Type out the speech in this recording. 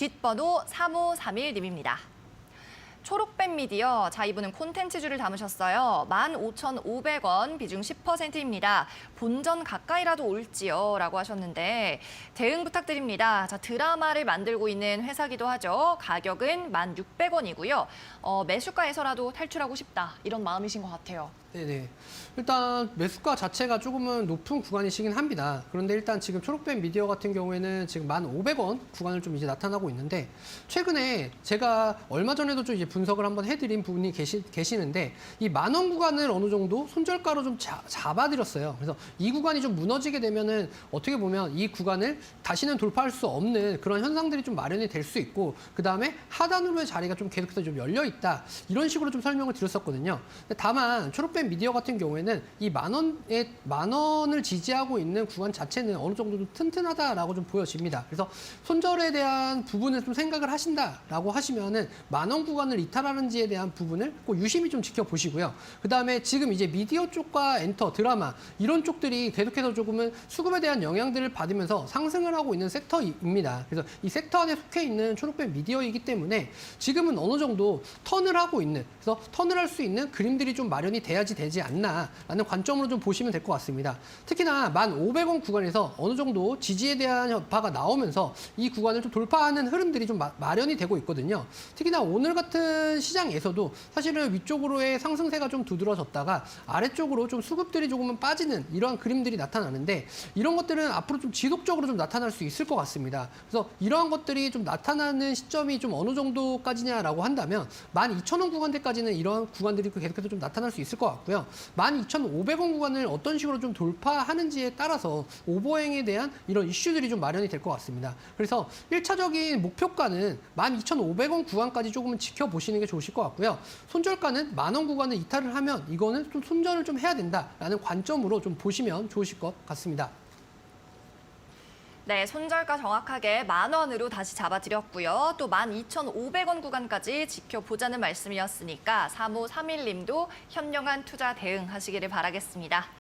뒷번호 3531님입니다. 초록뱀 미디어, 자 이분은 콘텐츠주를 담으셨어요. 15,500원, 비중 10%입니다. 본전 가까이라도 올지요? 라고 하셨는데 대응 부탁드립니다. 자, 드라마를 만들고 있는 회사기도 하죠. 가격은 1,600원이고요. 매수가에서라도 탈출하고 싶다. 이런 마음이신 것 같아요. 네네. 일단 매수가 자체가 조금은 높은 구간이시긴 합니다. 그런데 일단 지금 초록뱀 미디어 같은 경우에는 지금 1,500원 구간을 좀 이제 나타나고 있는데 최근에 제가 얼마 전에도 좀 이제 분석을 한번 해드린 부분이 계시는데 이 10,000원 구간을 어느 정도 손절가로 좀 잡아드렸어요. 그래서 이 구간이 좀 무너지게 되면은 어떻게 보면 이 구간을 다시는 돌파할 수 없는 그런 현상들이 좀 마련이 될 수 있고 그 다음에 하단으로의 자리가 좀 계속해서 좀 열려 있다 이런 식으로 좀 설명을 드렸었거든요. 다만 초록뱀 미디어 같은 경우에는 이 10,000원을 지지하고 있는 구간 자체는 어느 정도 좀 튼튼하다라고 좀 보여집니다. 그래서 손절에 대한 부분을 좀 생각을 하신다라고 하시면은 10,000원 구간을 이탈하는지에 대한 부분을 꼭 유심히 좀 지켜보시고요. 그 다음에 지금 이제 미디어 쪽과 엔터, 드라마 이런 쪽들이 계속해서 조금은 수급에 대한 영향들을 받으면서 상승을 하고 있는 섹터입니다. 그래서 이 섹터 안에 속해 있는 초록뱀 미디어이기 때문에 지금은 어느 정도 턴을 하고 있는, 그래서 턴을 할 수 있는 그림들이 좀 마련이 돼야지 되지 않나라는 관점으로 좀 보시면 될 것 같습니다. 특히나 1,500원 구간에서 어느 정도 지지에 대한 바가 나오면서 이 구간을 좀 돌파하는 흐름들이 좀 마련이 되고 있거든요. 특히나 오늘 같은 시장에서도 사실은 위쪽으로의 상승세가 좀 두드러졌다가 아래쪽으로 좀 수급들이 조금은 빠지는 이러한 그림들이 나타나는데 이런 것들은 앞으로 좀 지속적으로 좀 나타날 수 있을 것 같습니다. 그래서 이러한 것들이 좀 나타나는 시점이 좀 어느 정도까지냐라고 한다면 12,000원 구간대까지는 이러한 구간들이 계속해서 좀 나타날 수 있을 것 같고요. 12,500원 구간을 어떤 식으로 좀 돌파하는지에 따라서 오버행에 대한 이런 이슈들이 좀 마련이 될 것 같습니다. 그래서 1차적인 목표가는 12,500원 구간까지 조금은 지켜보시는 게 좋으실 것 같고요. 손절가는 10,000원 구간을 이탈을 하면 이거는 좀 손절을 좀 해야 된다라는 관점으로 좀 보시면 좋으실 것 같습니다. 네, 손절가 정확하게 10,000원으로 다시 잡아드렸고요. 또 12,500원 구간까지 지켜보자는 말씀이었으니까 3531님도 현명한 투자 대응하시기를 바라겠습니다.